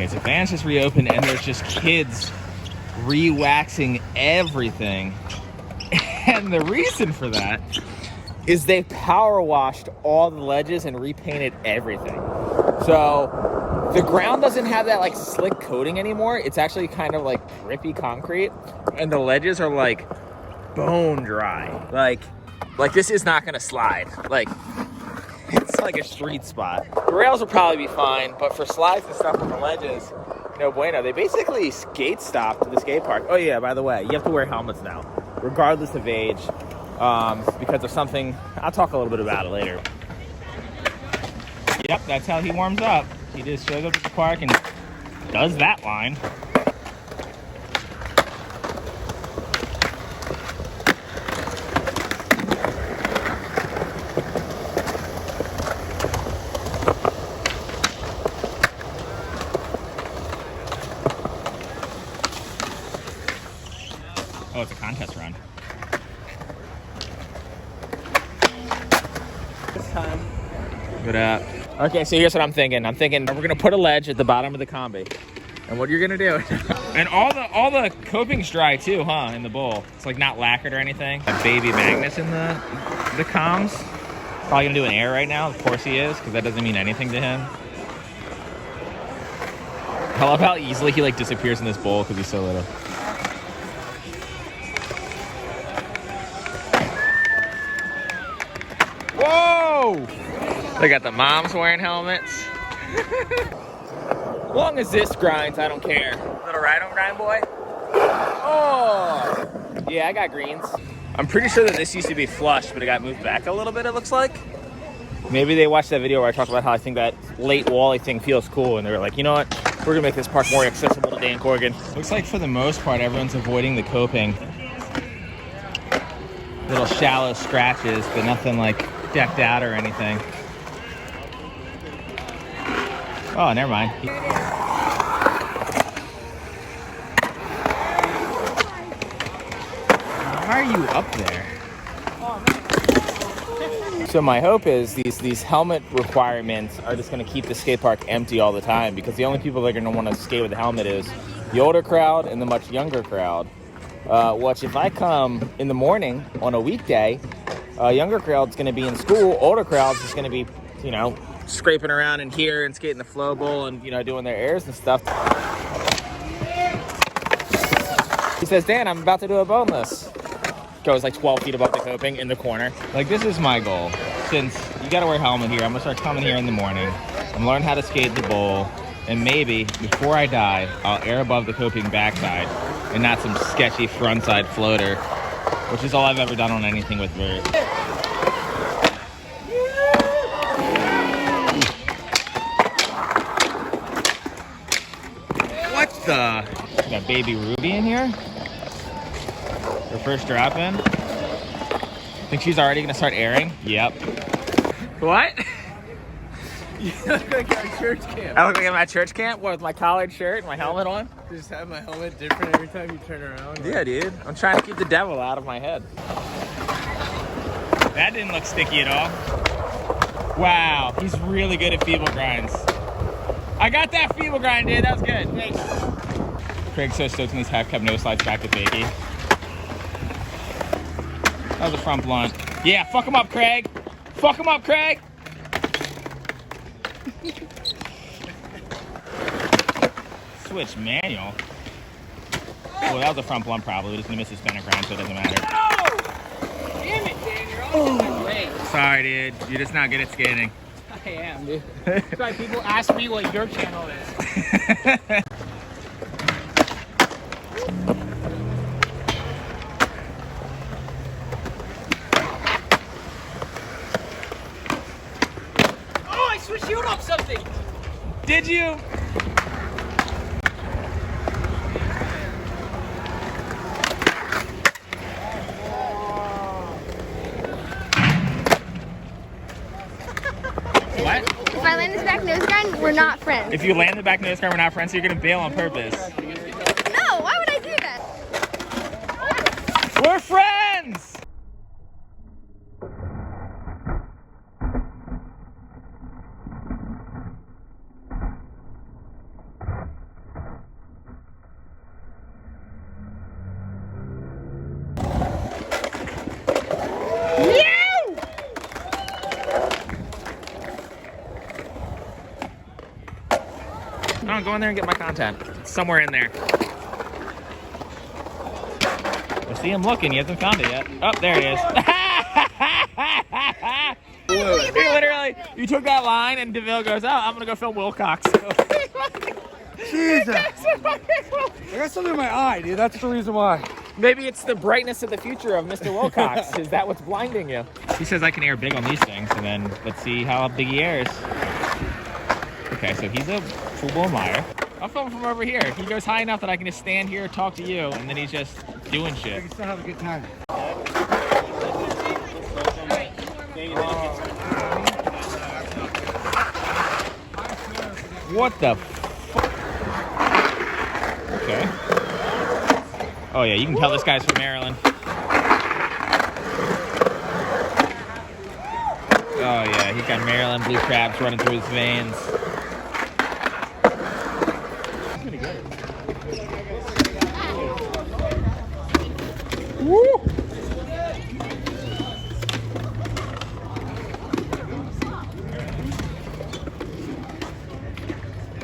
Okay, so fans just reopened and there's just kids re-waxing everything. And the reason for that is they power washed all the ledges and repainted everything. So the ground doesn't have that like slick coating anymore. It's actually kind of like grippy concrete, and the ledges are like bone dry. Like this is not gonna slide. Like it's like a street spot. The rails will probably be fine, but for slides and stuff on the ledges, no bueno. They basically skate stopped the skate park. Oh yeah, by the way, you have to wear helmets now, regardless of age, because of something. I'll talk a little bit about it later. Yep, that's how he warms up. He just shows up at the park and does that line. Oh, it's a contest run. This time. Good up. Okay, so here's what I'm thinking. I'm thinking we're gonna put a ledge at the bottom of the combi. And what you're gonna do, and all the coping's dry too, huh, in the bowl. It's like not lacquered or anything. Got baby Magnus in the comms. Probably gonna do an air right now, of course he is, because that doesn't mean anything to him. I love how easily he like disappears in this bowl because he's so little. Whoa! They got the moms wearing helmets. As long as this grinds, I don't care. Little ride on grind, boy. Oh! Yeah, I got greens. I'm pretty sure that this used to be flush, but it got moved back a little bit, it looks like. Maybe they watched that video where I talked about how I think that late wally thing feels cool, and they were like, you know what? We're gonna make this park more accessible today in Corrigan. Looks like for the most part, everyone's avoiding the coping. Little shallow scratches, but nothing like decked out or anything. Oh, never mind. Why are you up there? So my hope is these helmet requirements are just going to keep the skate park empty all the time, because the only people that are going to want to skate with a helmet is the older crowd and the much younger crowd. Which if I come in the morning on a weekday, younger crowd's going to be in school, older crowd's just going to be, you know, scraping around in here and skating the flow bowl and, you know, doing their airs and stuff. He says, Dan, I'm about to do a boneless. Goes like 12 feet above the coping in the corner. Like, this is my goal. Since you gotta wear a helmet here, I'm gonna start coming here in the morning. I'm learn how to skate the bowl, and maybe before I die, I'll air above the coping backside and not some sketchy frontside floater, which is all I've ever done on anything with vert. What the? We got baby Ruby in here. Her first drop in. Think she's already gonna start airing? Yep. What? You look like our church camp. I look like I'm at church camp with my collared shirt and my helmet on. Just have my helmet different every time you turn around. Yeah, dude. I'm trying to keep the devil out of my head. That didn't look sticky at all. Wow, he's really good at feeble grinds. I got that feeble grind, dude. That was good. Thanks. Craig's so stoked in this half cab no slides back to fakie. That was a front blunt. Yeah, fuck him up, Craig. Fuck him up, Craig. Switch manual. Well, that was a front blunt probably. We're just gonna miss his center grind, so it doesn't matter. No! Damn it, Dan, you're always late. Sorry, dude. You're just not good at skating. I am, dude. That's why people ask me what your channel is. Shoot up something! Did you? What? If I land this back nose grind, we're not friends. If you land the back nose guard, we're not friends, so you're gonna bail on purpose. No, why would I do that? We're friends! Come on, go in there and get my content. It's somewhere in there. I see him looking. He hasn't found it yet. Oh, there it is. You took that line and DeVille goes, oh, I'm going to go film Wilcox. Jesus. I got something in my eye, dude. That's the reason why. Maybe it's the brightness of the future of Mr. Wilcox. Is that what's blinding you? He says I can air big on these things, and then let's see how big he airs. Okay, so he's a full-blown liar. I'll film from over here. He goes high enough that I can just stand here, talk to you, and then he's just doing I shit. can still have a good time. What the Okay. Oh yeah, you can tell this guy's from Maryland. Oh yeah, he's got Maryland blue crabs running through his veins. Woo!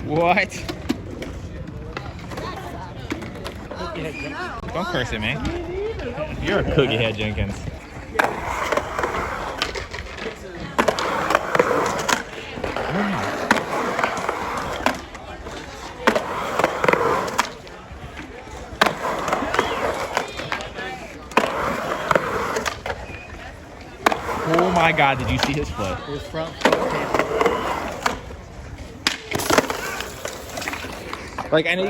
What? Don't curse at me. You're a cookie head, Jenkins. Oh my God, did you see his foot? His front. Like, I know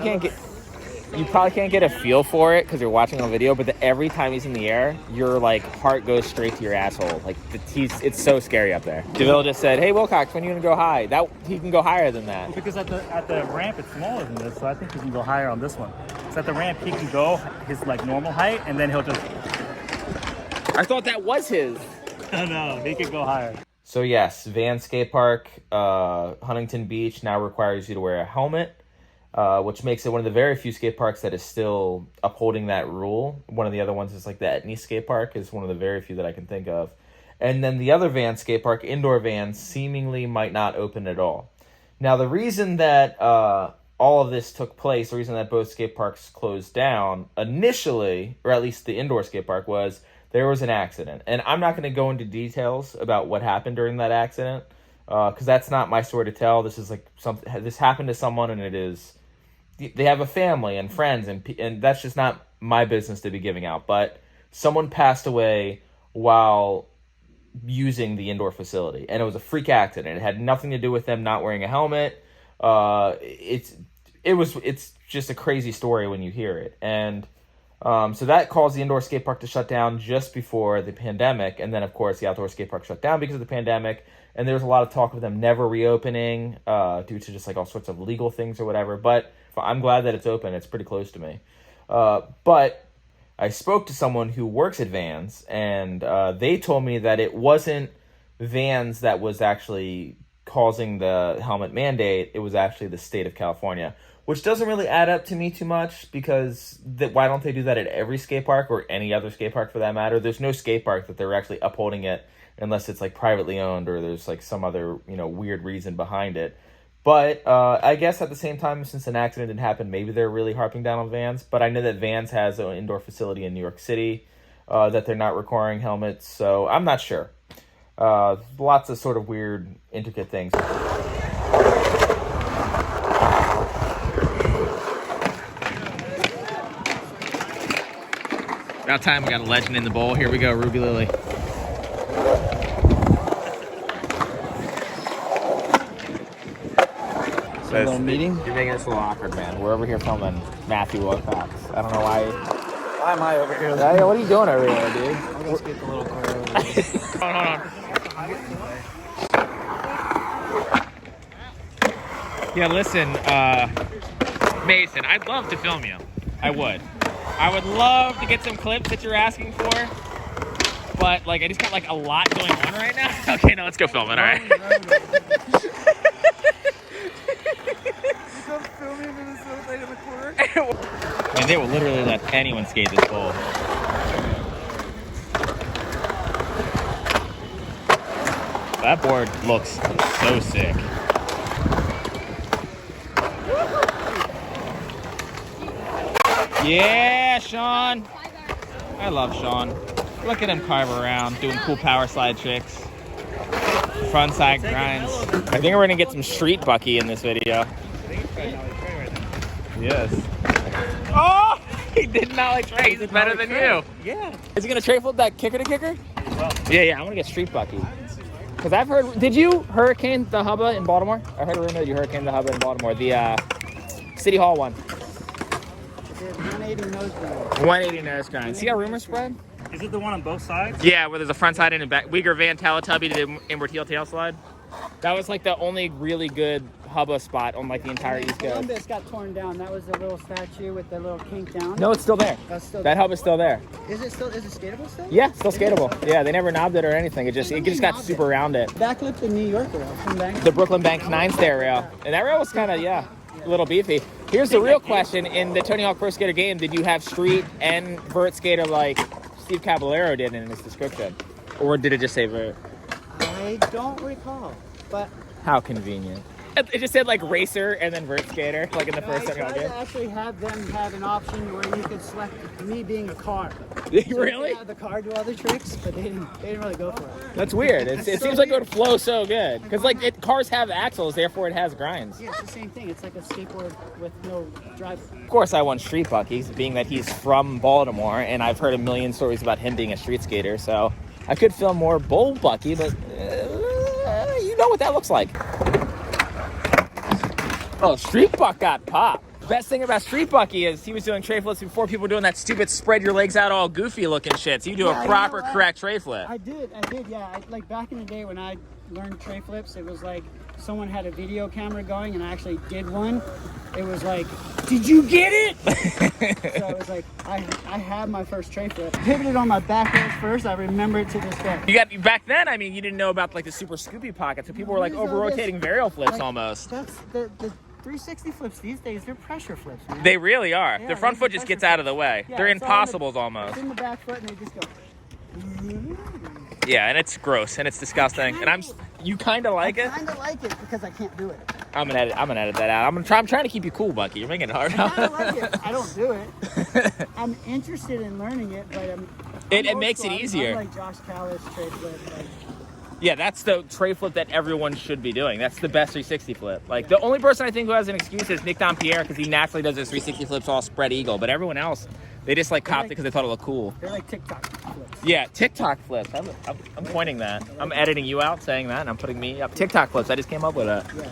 you probably can't get a feel for it because you're watching on video, but every time he's in the air, your like heart goes straight to your asshole. Like it's so scary up there. DeVille just said, "Hey Wilcox, when are you gonna go high?" That he can go higher than that. Because at the ramp it's smaller than this, so I think he can go higher on this one. So at the ramp he can go his like normal height, and then he'll just. I thought that was his. No, he can go higher. So yes, Van Skate Park, Huntington Beach now requires you to wear a helmet. Which makes it one of the very few skate parks that is still upholding that rule. One of the other ones is like the Etnies Skate Park is one of the very few that I can think of. And then the other Van Skate Park, indoor Vans, seemingly might not open at all. Now, the reason that all of this took place, the reason that both skate parks closed down initially, or at least the indoor skate park, was there was an accident. And I'm not going to go into details about what happened during that accident, because that's not my story to tell. This is like something. This happened to someone, and it is. They have a family and friends, and that's just not my business to be giving out. But someone passed away while using the indoor facility, and it was a freak accident. It had nothing to do with them not wearing a helmet. It's just a crazy story when you hear it, and so that caused the indoor skate park to shut down just before the pandemic, and then of course the outdoor skate park shut down because of the pandemic. And there was a lot of talk of them never reopening due to just like all sorts of legal things or whatever. But I'm glad that it's open. It's pretty close to me. But I spoke to someone who works at Vans, and they told me that it wasn't Vans that was actually causing the helmet mandate. It was actually the state of California, which doesn't really add up to me too much because why don't they do that at every skate park or any other skate park for that matter? There's no skate park that they're actually upholding it unless it's like privately owned or there's like some other, weird reason behind it. But I guess at the same time, since an accident didn't happen, maybe they're really harping down on Vans. But I know that Vans has an indoor facility in New York City that they're not requiring helmets. So I'm not sure. Lots of sort of weird, intricate things. About time we got a legend in the bowl. Here we go, Ruby Lily. A little meeting? You're making this a little awkward, man. We're over here filming Matthew Wilcox. I don't know why. Why am I over here? Hey, what are you doing over here, dude? I'm gonna skate the little car over there. Hold on. Yeah, listen, Mason, I'd love to film you. I would. I would love to get some clips that you're asking for. But, I just got, a lot going on right now. Okay, now let's go film it, all right? I mean, they will literally let anyone skate this bowl. That board looks so sick. Yeah, Sean. I love Sean. Look at him carve around, doing cool power slide tricks. Front side grinds. I think we're gonna get some street Bucky in this video. Yes. Oh! He did not like tray. He's better than you. Yeah. Is he gonna tray flip that kicker to kicker? Well, Yeah, I want to get street Bucky. Because I've heard, did you hurricane the hubba in Baltimore? I heard a rumor that you hurricaned the hubba in Baltimore, the City Hall one. 180 nose grind. 180 nose grind. See how rumors spread? is it the one on both sides? Yeah, where there's a front side and a back. Uyghur Van Teletubby did an inward heel tail slide. That was like the only really good hubba spot on like the entire East Coast. Columbus got torn down. That was the little statue with the little kink down. No, it's still there. That's still That hubba's still there. Is it skatable still? Yeah, still skatable. Yeah, they never knobbed it or anything. It just got super rounded. Backflip the New York rail from Bank. The Brooklyn Bank 9 stair rail. And that rail was kind of, a little beefy. Here's the real question. In the Tony Hawk Pro Skater game, did you have street and vert skater like Steve Caballero did in his description? Or did it just say vert? I don't recall, but How convenient. It just said like racer and then vert skater, like in the first I Tony Hawk tried to game. actually have them have an option where you could select me being a car. Really? Have the car do all the tricks, but they didn't really go for it. That's weird. It so seems like it weird. would flow so good. Because like cars have axles, therefore it has grinds. Yeah, it's the same thing. It's like a skateboard with no driver. Of course, I want Street Bucky, being that he's from Baltimore, and I've heard a million stories about him being a street skater. So I could film more Bull Bucky, but you know what that looks like. Oh, Street Buck got popped. Best thing about Street Bucky is he was doing tray flips before people were doing that stupid spread your legs out all goofy looking shit. So you do a proper, correct tray flip. I did, yeah. Like back in the day when I learned tray flips, it was like someone had a video camera going and I actually did one. It was like, did you get it? So it was like, I had my first tray flip. Pivoted on my back rails first. I remember it to this day. You got back then. I mean, you didn't know about like the super scoopy pocket, so people were like over rotating varial flips Like, almost. That's the 360 flips these days. They're pressure flips, man. They really are. Yeah, the front these foot are just pressure gets out of the flips. way. Yeah, They're it's all in the- impossibles almost. It's in the back foot and they just go. Yeah, and it's gross and it's disgusting. And you kind of like it. I kind of like it because I can't do it. I'm gonna edit that out. I'm trying to keep you cool, Bucky. You're making it hard. I kind of like it. I don't do it. I'm interested in learning it, but It old makes school. it easier. I'm like Josh Callis trade flip. Like, Yeah, that's the tray flip that everyone should be doing. That's the best 360 flip. Like the only person I think who has an excuse is Nick Dompierre because he naturally does his 360 flips all spread eagle. But everyone else, they just like copped it because they thought it looked cool. they're like TikTok flips. Yeah, TikTok flips. I'm pointing that. I'm editing you out saying that, and I'm putting me up. TikTok flips. I just came up with it. Yeah.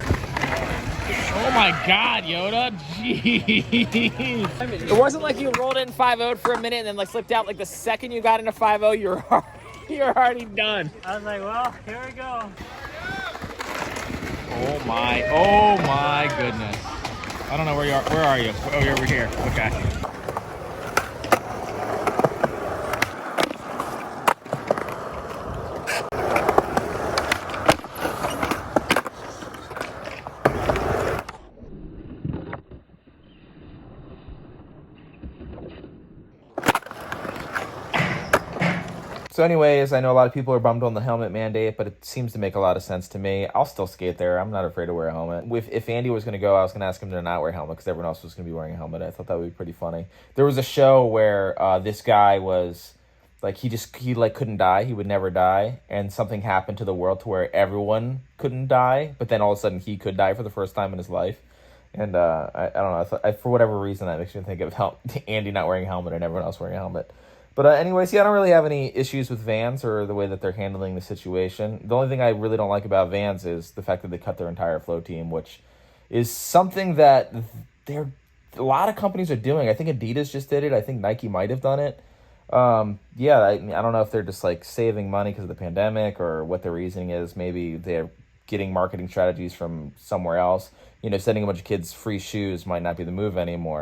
Oh my God, Yoda! Jeez. It wasn't like you rolled in 5-0 for a minute and then like slipped out. Like the second you got into 5-0, you're already done. I was like, well, here we go. Oh my goodness. I don't know where you are. Where are you? Oh, you're over here. Okay. So anyways, I know a lot of people are bummed on the helmet mandate, but it seems to make a lot of sense to me. I'll still skate there. I'm not afraid to wear a helmet. If Andy was going to go, I was going to ask him to not wear a helmet because everyone else was going to be wearing a helmet. I thought that would be pretty funny. There was a show where this guy was, like, he couldn't die. He would never die. And something happened to the world to where everyone couldn't die, but then all of a sudden he could die for the first time in his life. And I don't know. For whatever reason, that makes me think of Andy not wearing a helmet and everyone else wearing a helmet. But anyways, yeah, I don't really have any issues with Vans or the way that they're handling the situation. The only thing I really don't like about Vans is the fact that they cut their entire flow team, which is something that a lot of companies are doing. I think Adidas just did it. I think Nike might have done it. Yeah, I don't know if they're just like saving money because of the pandemic or what their reasoning is. Maybe they're getting marketing strategies from somewhere else. Sending a bunch of kids free shoes might not be the move anymore.